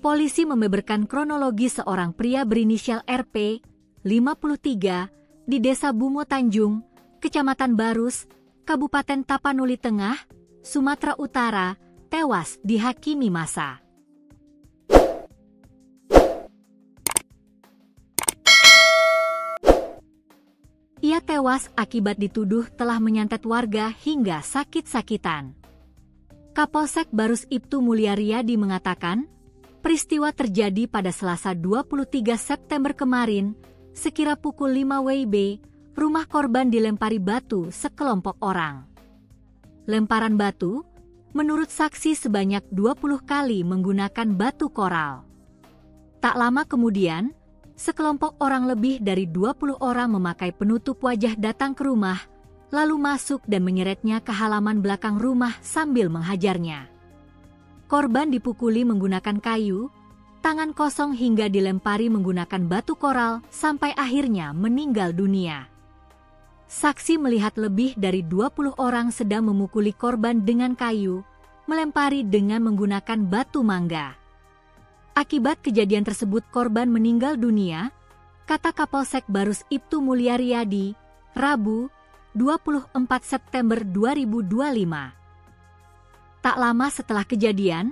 polisi membeberkan kronologi seorang pria berinisial RP, 53, di Desa Bungo Tanjung, Kecamatan Barus, Kabupaten Tapanuli Tengah, Sumatera Utara, tewas dihakimi massa. Ia tewas akibat dituduh telah menyantet warga hingga sakit-sakitan. Kapolsek Barus Ibtu Mulyariyadi mengatakan, peristiwa terjadi pada Selasa 23 September kemarin, sekira pukul 5 WIB, rumah korban dilempari batu sekelompok orang. Lemparan batu, menurut saksi sebanyak 20 kali menggunakan batu koral. Tak lama kemudian, sekelompok orang lebih dari 20 orang memakai penutup wajah datang ke rumah, lalu masuk dan menyeretnya ke halaman belakang rumah sambil menghajarnya. Korban dipukuli menggunakan kayu, tangan kosong hingga dilempari menggunakan batu koral sampai akhirnya meninggal dunia. Saksi melihat lebih dari 20 orang sedang memukuli korban dengan kayu, melempari dengan menggunakan batu mangga. Akibat kejadian tersebut korban meninggal dunia, kata Kapolsek Barus Ibtu Mulyariyadi, Rabu, 24 September 2025. Tak lama setelah kejadian,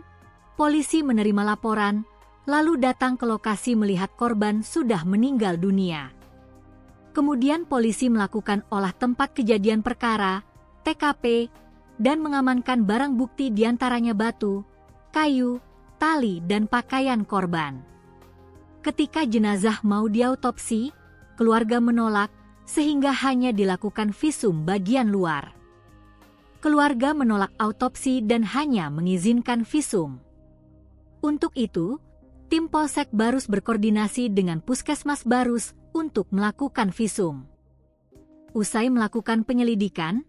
polisi menerima laporan, lalu datang ke lokasi melihat korban sudah meninggal dunia. Kemudian polisi melakukan olah tempat kejadian perkara, TKP, dan mengamankan barang bukti diantaranya batu, kayu, tali, dan pakaian korban. Ketika jenazah mau diautopsi, keluarga menolak sehingga hanya dilakukan visum bagian luar. Keluarga menolak autopsi dan hanya mengizinkan visum. Untuk itu, tim Polsek Barus berkoordinasi dengan Puskesmas Barus untuk melakukan visum. Usai melakukan penyelidikan,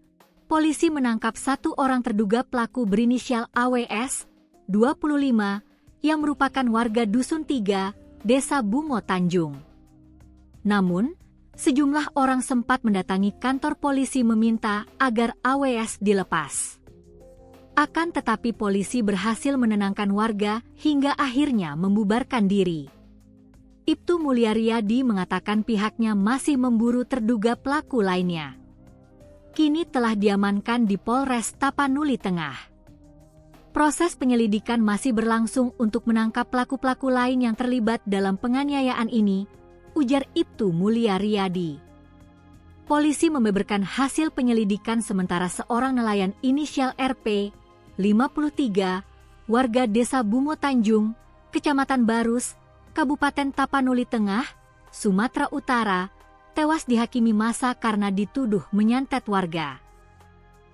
polisi menangkap satu orang terduga pelaku berinisial AWS, 25, yang merupakan warga Dusun 3, Desa Bungo Tanjung. Namun, sejumlah orang sempat mendatangi kantor polisi meminta agar AWS dilepas. Akan tetapi polisi berhasil menenangkan warga hingga akhirnya membubarkan diri. Ibtu Mulyariyadi mengatakan pihaknya masih memburu terduga pelaku lainnya. Kini telah diamankan di Polres Tapanuli Tengah. Proses penyelidikan masih berlangsung untuk menangkap pelaku-pelaku lain yang terlibat dalam penganiayaan ini, ujar Ibtu Mulyariyadi. Polisi membeberkan hasil penyelidikan sementara seorang nelayan inisial RP, 53, warga Desa Bungo Tanjung, Kecamatan Barus, Kabupaten Tapanuli Tengah, Sumatera Utara, tewas dihakimi massa karena dituduh menyantet warga.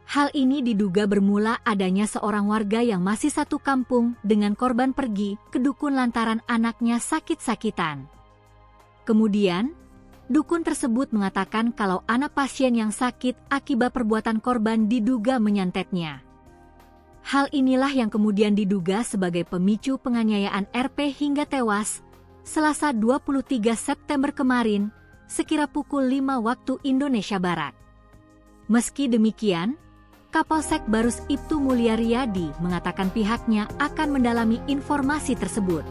Hal ini diduga bermula adanya seorang warga yang masih satu kampung dengan korban pergi ke dukun lantaran anaknya sakit-sakitan. Kemudian, dukun tersebut mengatakan kalau anak pasien yang sakit akibat perbuatan korban diduga menyantetnya. Hal inilah yang kemudian diduga sebagai pemicu penganiayaan RP hingga tewas, Selasa 23 September kemarin, sekira pukul 5 waktu Indonesia Barat. Meski demikian, Kapolsek Barus Ibtu Mulyariyadi mengatakan pihaknya akan mendalami informasi tersebut.